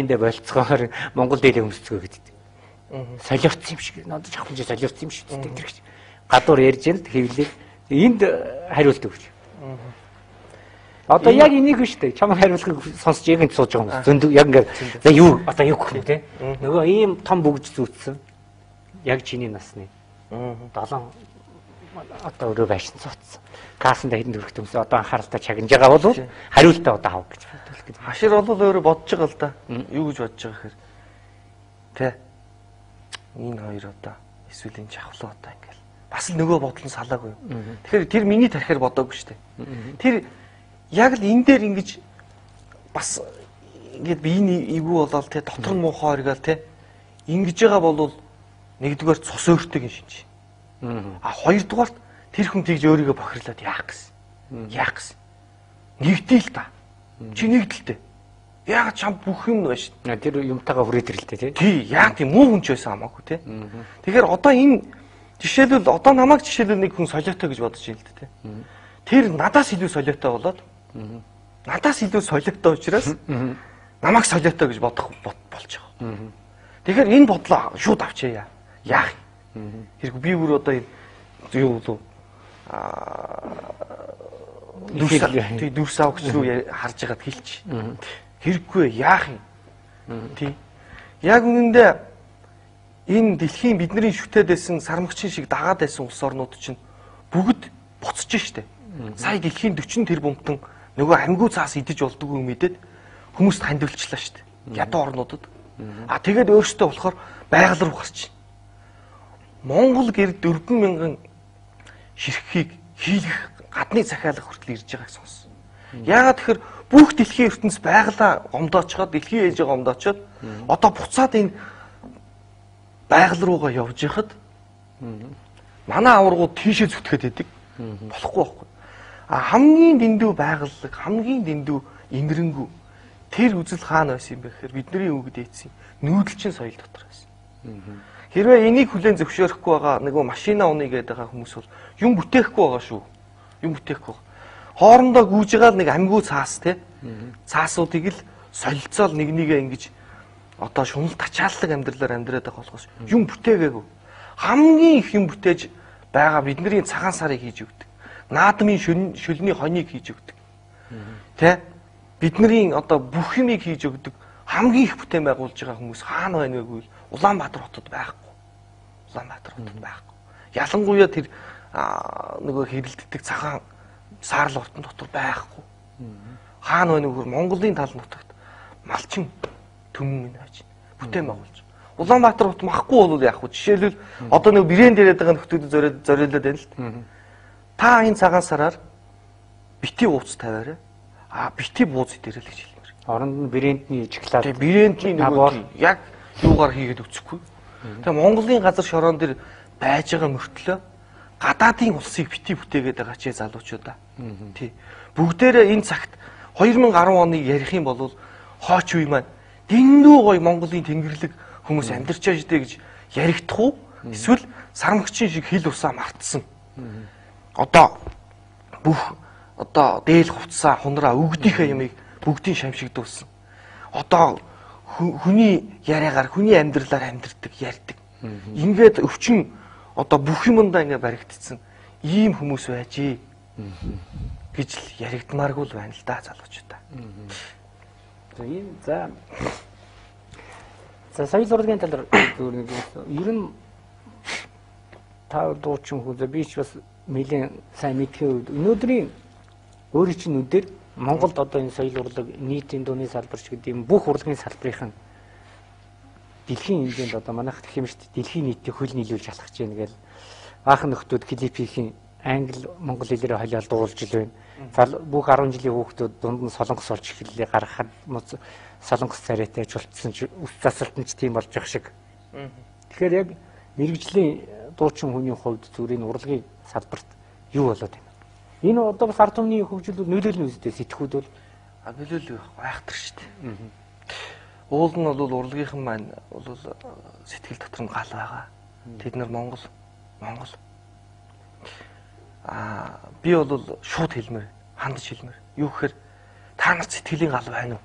эндээ болцгоор Монгол дээлээ өмсцгөө гэдэг. Солиоцсон юм шиг надад жахсан чи солиоцсон юм шиг гэдэг тэр гэж. Гадуур ярьж ял хэвлээ. Энд хариулт өгч. Одоо яг энийг шүү дээ. Чамд хариулахыг сонсож яг энэ сууж байгаа юм. Зөнд яг ингээд за юу одоо юу гэх юм те. Нөгөө ийм том бүгж зүүцсэн. Яг чиний насны. 7 одоо өөрөө байшин цуцсан. Каасанд хэдэн дөрөх төмс одоо анхааралтай чагнаж байгаа бол хариултаа одоо авах гэж бодвол гэдэг. Хашир бол өөрөө бодож байгаа л да. Юу гэж бодож байгаа гэхээр тэ энэ хоёр одоо эсвэл энэ жавхлаа одоо ингээл бас л нөгөө бодлон салаагүй. Тэгэхээр тэр миний тарихаар бодоогүй шүү дээ. Тэр яг л энэ дээр ингэж бас ингээд биений эвгүй болоод тэ дотор нь муухай оргиал тэ ингэж байгаа бол нэгдүгээр цус өөртөө гин шинж. Хоёрдугаарт тэр хүн тэгж өөрийгөө бохирлаад яах гэсэн. Яах гэсэн. Нэгдээ л та. Чи нэгдэлтэй. Яг чам бүх юм байна шүү дээ. Тэр юмтайгаа хүрээд ирэлтэй тий. Тий, яг тийм муу хүн ч байсан хамаагүй тий. Тэгэхээр одоо энэ жишээлбэл одоо намайг жишээлбэл нэг хүн солиотой гэж бодож байна л дээ тий. Тэр надаас илүү солиотой болоод надаас илүү солиотой учраас намайг солиотой гэж бодох болж байгаа. Тэгэхээр энэ бодлоо шууд авчаяа. Яах юм? Хэрэг би бүр одоо юу болов дүрс авч руу харж байгаад хэлчих. Хэрэггүй яах юм? Тий. Яг үнэндээ энэ дэлхийн бидний шүтээд байсан сармагчин шиг дагаад байсан улс орнууд чинь бүгд буцаж штэ. Сая дэлхийн 40 тэрбумтан нөгөө амьгүй цаас идэж болдгоо мэдээд хүмүүст хандивлчлаа штэ. Ядуу орнуудад. Тэгээд өөртөө болохоор байгаль руу гарч. Монгол гэр 40000 ширхгийг хийлгэх гадны захиалга хүртэл ирж байгааг сонссон. Яагаад тэгэхээр бүх дэлхийн ертөнц байгалаа гомдоочхоод дэлхийн ээжээ гомдоочоод одоо буцаад энэ байгаль руугаа явж яхад манай аваргууд тийшээ зүтгэхэд идэг болохгүй байхгүй. Хамгийн дэндүү байгальлаг, хамгийн дэндүү ингэрэнгүү тэр үзэл хаана байсан юм бэ гэхээр бидний өвөг дээдсийн нүүдэлчин соёл дотор байсан. Хэрвээ энийг хүлээн зөвшөөрөхгүй байгаа нөгөө машина унаа гэдэг байгаа хүмүүс бол юм бүтээхгүй байгаа шүү. Юм бүтээхгүй. Хоорондоо гүйж байгаа нэг амьгүй цаас те. Цаасуудыг л солилцоол нэгнийгээ ингэж одоо шунал тачааллаг амьдралаар амьдраад байгаа болохоос юм бүтээгээгүй. Хамгийн их юм бүтээж байгаа бидний цагаан сарыг хийж өгдөг. Наадмын шөлний хоньыг хийж өгдөг. Тэ? Бидний одоо бүх юмыг хийж өгдөг. Хамгийн их бүтээн байгуулж байгаа хүмүүс хаана байна вэ гэвэл Улаанбаатар хотод байхгүй. Улаанбаатар хотод байхгүй. Ялангуяа тэр нөгөө хэрэлддэг цагаан саарл ортон дотор байхгүй. Хаана байна вэ гэхээр Монголын тал нутагт малчин төмөн байж бүтээн байгуулж. Улаанбаатар хот махгүй бол яах вэ? Жишээлбэл одоо нэг брэнд яриад байгаа нөхдүүдэд зориулаад байна л. Та энэ цагаан сараар бити ууц тавиарай. Бити бууз идэрэл гэж хэлмээр. Оронд нь брэндний чоколад. Тэгээ брэндний нөгөө яг юугаар хийгээд өгцөхгүй. Тэгээ Монголын газар шороон дээр байж байгаа мөртлөө гадаадын улсыг бити бүтээгээд байгаа ч залуучуудаа. Тий. Бүгдээрээ энэ цагт 2010 оныг ярих юм бол хооч үе маань дэндүү гоё Монголын тэнгэрлэг хүмүүс амьдарч байгаа штэ гэж яригдах уу? Эсвэл сармагчин шиг хил усаа мартсан. Одоо бүх одоо дээл хувцсаа хунраа өгдийнхээ ямыг бүгдийн шамшигдуулсан. Одоо хүний яриагаар хүний амьдралаар амьдэрдэг, ярьдаг. Ингээд өвчин одоо бүх юмдаа ингээд баригдсан ийм хүмүүс байжээ гэж л яригдмааргүй л байна л да залуучуудаа. За соёл урлагийн талаар ер нь та дуучин хүү би ч бас нэлийн сайн мэдхийн үед өнөөдрийн өөрийн чинь нүдээр Монголд одоо энэ соёл урлаг нийтийн дууны салбарч гэдэг юм бүх урлагийн салбарын дэлхийн хэмжээнд одоо манайх гэх юм шүү дээ дэлхийн нийтийн хөл нийлүүлж алхаж байна гэл баахан нөхдүүд клипийн англи монгол хэлээр холиол дуулж ил байна. Бүх 10 жилийн хүүхдүүд дунд нь солонгос олж эхэллээ гаргахад солонгос царайтай чулцсан үс засалтан ч тийм болж явах шиг. Тэгэхээр яг мэрэгжлийн дуучин хүний хувьд зүрийн урлагийн салбарт юу болоод байна? Энэ одоо бас ард түмний хөгжил нөлөөлнө үстэй сэтгхүүд бол нөлөөлөв айхтар шүү дээ. Уул нь бол урлагийнхан маань бол сэтгэл дотор нь гал байгаа. Тэд нар Монгол би бол шууд хэлмээр, хандж хэлмээр. Юу гэхээр та нарт сэтгэлийн гал байна уу?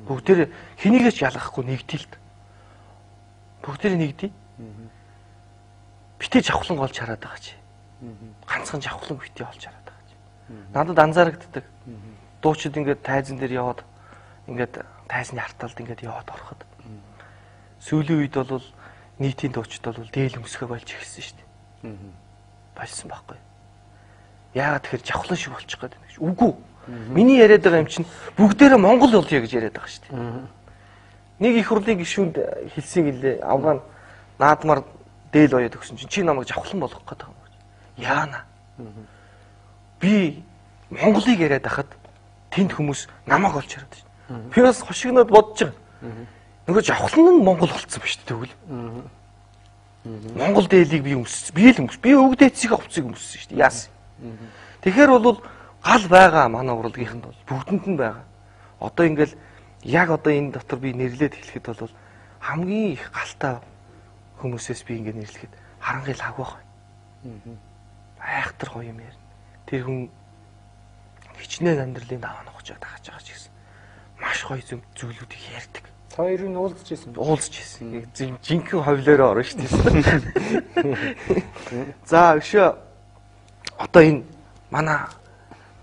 Бүгдээр хэнийгээс ялгахгүй нэгдэл л. Бүгдээр нэгдээ. Битээ жавхлан олж хараад байгаа чи. Ганцхан жавхлан битээ олж хараад байгаа чи. Надад анзаарэгддэг. Дуучид ингээд тайзан дээр яваад ингээд тайзны харталд ингээд яваад ороход. Сүүлийн үед бол нийтийн дуучид бол дээл өмсгөө болж эхэлсэн шүү дээ. Болсон байхгүй. Яагаад тэгэхээр жавхлан шиг болчих гээд байна гэж. Үгүй. Миний яриад байгаа юм чинь бүгдээрээ Монгол болъё гэж яриад байгаа шүү дээ. Нэг их хурлын гишүүнд хэлсэн гэлээ Афган наадмаар дээл боёод өгсөн чинь чи намайг жавхлан болгох гээд байгаа юм гэж. Яана. Би Монголыг яриад хахад тэнд хүмүүс намайг олж хараад шүү. Би бас хошигноод бодож байгаа. Нөгөө жавхлан нь Монгол болцсон ба шүү дээ тэгвэл. Монгол дээлийг би өмссөн. Би л өмс. Би өвгдээцсийг хувцсыг өмссөн шүү дээ. Яасан. Тэгэхээр бол гал байгаа манай урлагийнхэнд бол бүгдэнд нь байгаа. Одоо ингээл яг одоо энэ дотор би нэрлээд хэлэхэд бол хамгийн их галтай хүмүүсээс би ингээд нэрлэхэд харанхуй лаг байх. Айхтар гоё юм ярина. Тэр хүн хичнээн амьдралын даваа ногчоо тахаж байгаа ч гэсэн маш гоё зүйлүүдийг ярьдаг. Та хоёр нь уулзж ирсэн. Уулзж ирсэн. Жинхэнэ ховлоороо орно шүү дээ. За өшөө одоо энэ манай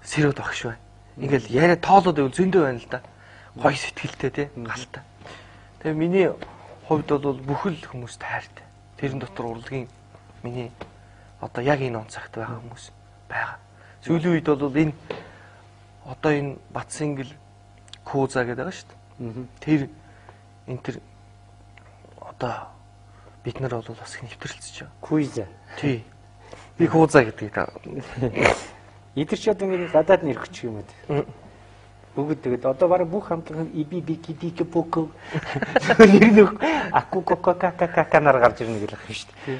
Сэрүүд багш бай. Ингээл яриа тоолоод байвал зөндөө байна л да. Гоё сэтгэлтэй тий галтай. Тэгээ миний хувьд бол бүхэл хүмүүс тайртай. Тэрэн дотор урлагийн миний одоо яг энэ он цагт байгаа хүмүүс байгаа. Сүүлийн үед бол энэ одоо энэ Батсингэл Куза гэдэг байгаа шүү дээ. Тэр энэ тэр одоо бид нар бол бас нэвтрэлцэж байгаа. Куза. Тий. Би Куза гэдэг та. Эдгээр ч одоо нэг гадаад нэр өгч юм уу? Бүгд тэгээд одоо бараг бүх хамтлаг ибибикидик бок нэр нөх аку каканаар гарч ирнэ гэх юм шүү дээ.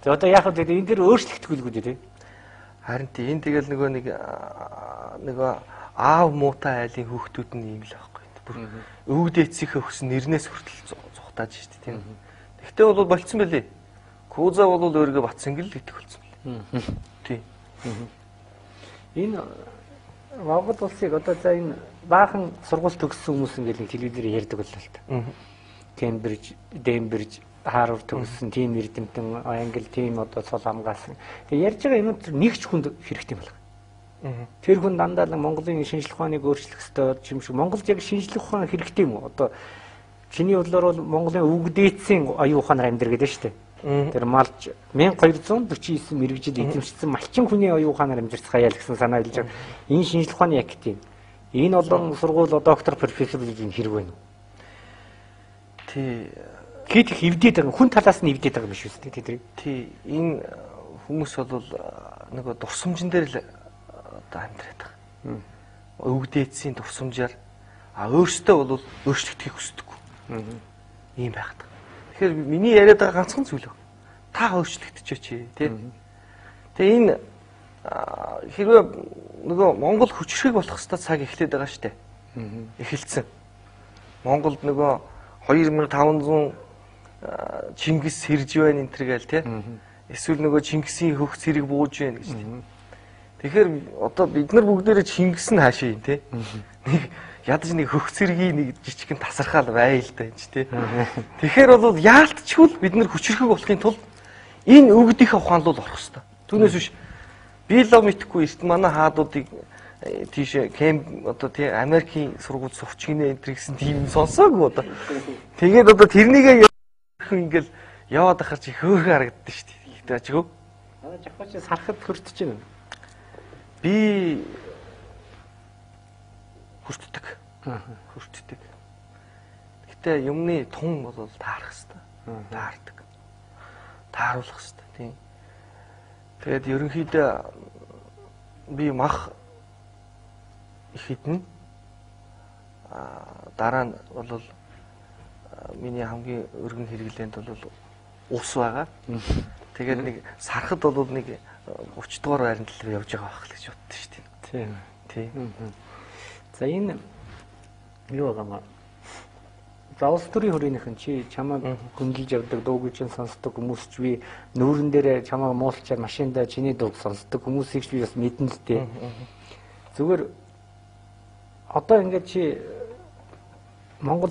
За одоо яг хөө энэ дэр өөрчлөгдөхгүйгүй дээ. Харин тий энэ тэгэл нөгөө аав муутай айлын хүүхдүүд нь ийм л байхгүй. Бүр өвгдээцийнхээ өгсөн нэрнээс хүртэл зугатааж шүү дээ тийм. Тэгтээ бол болцсон байлээ. Куза бол өөрийгөө Батсингэл гэдэг болсон байлээ. Тий. Энэ Монгол улсыг одоо за энэ баахан сургууль төгссөн хүмүүс ингээл нэг телевизээр ярьдаг боллоо л та. Кембриж, Дембриж, Харвард төгссөн тийм эрдэмтэн, англи тийм одоо цол хамгаалсан. Тэгээ ярьж байгаа юм нэг ч хүнд хэрэгтэй болох. Тэр хүн дандаа л Монголын шинжлэх ухааныг өөрчлөх ёстой юм шиг. Монголд яг шинжлэх ухаан хэрэгтэй юм уу? Одоо чиний бодлоор бол Монголын өвгдээцийн оюун ухаанаар амьдрэх гэдэг шүү дээ. Тэр малч 1249 мэрэгжил эзэмшсэн малчин хүний оюун ухаанаар амьдарцгаая л гэсэн санаа хэлж байгаа. Энэ шинжлэх ухааны яг тийм. Энэ олон сургууль доктор профессор гэдэг хэрэг байна уу? Тий. Хэд их эвдээд байгаа хүн талаас нь эвдээд байгаа юм биш үү тэдрийг. Тий. Энэ хүмүүс бол нөгөө дурсамжин дээр л одоо амьдраад байгаа. Өвгдээцийн дурсамжаар өөртөө бол өөрчлөгдөхийг хүсдэггүй. Ийм байгаад. Тэгэхээр миний яриад байгаа ганцхан зүйл баг. Та өөрчлөгдөж чи тий. Тэгээ энэ хэрвээ нөгөө Монгол хүчрэг болох хэвээр цаг эхлээд байгаа штэ. Эхэлсэн. Монголд нөгөө 2500 Чингис сэрж байна энэ төр гээл тий. Эсвэл нөгөө Чингисийн хөх цэрэг бууж байна гэж тий. Тэгэхээр одоо бид нар бүгдээрээ Чингис нь хаашаа юм тий. Нэг ядаж нэг хөх цэргийн нэг жижигхэн тасархаал байл та энэ ч тий. Тэгэхээр бол яалтчгүй бид нар хүчрхэг болохын тулд энэ өвгдийнхээ ухаан руу орох хэрэгтэй. Түүнээс биш би л мэдхгүй эрт манай хаадуудыг тийш одоо тий Америкийн сургууль сурч гинэ энэ гэсэн тийм сонсоогүй одоо. Тэгээд одоо тэрнийгээ ингээл яваад ахаар чи хөөхөн харагддаг шүү дээ. Тэгтээ чигөө. Жахаач сарахад хөртөж байна. Би хүртдэг. Хүртдэг. Гэтэ юмны тун бол таарах хэрэгтэй. Таардаг. Тааруулах хэрэгтэй тийм. Тэгээд ерөнхийдөө би мах их хитэн дараа нь бол миний хамгийн өргөн хэрэглээнд бол ус байгаа. Тэгээд нэг сарахад бол нэг 30 дугаар байранд л явж байгаа байх л гэж боддоо шүү дээ. Тийм. За энэ юу байгаа юм? За улс төрийн хөрөөнийхэн чи чамайг хөндлөж явдаг дууг чинь сонсдог хүмүүс ч би нүүрэн дээр чамайг муулчаар машинда чиний дууг сонсдог хүмүүсийг ч би бас мэднэ л дээ. Зүгээр одоо ингээд чи Монгол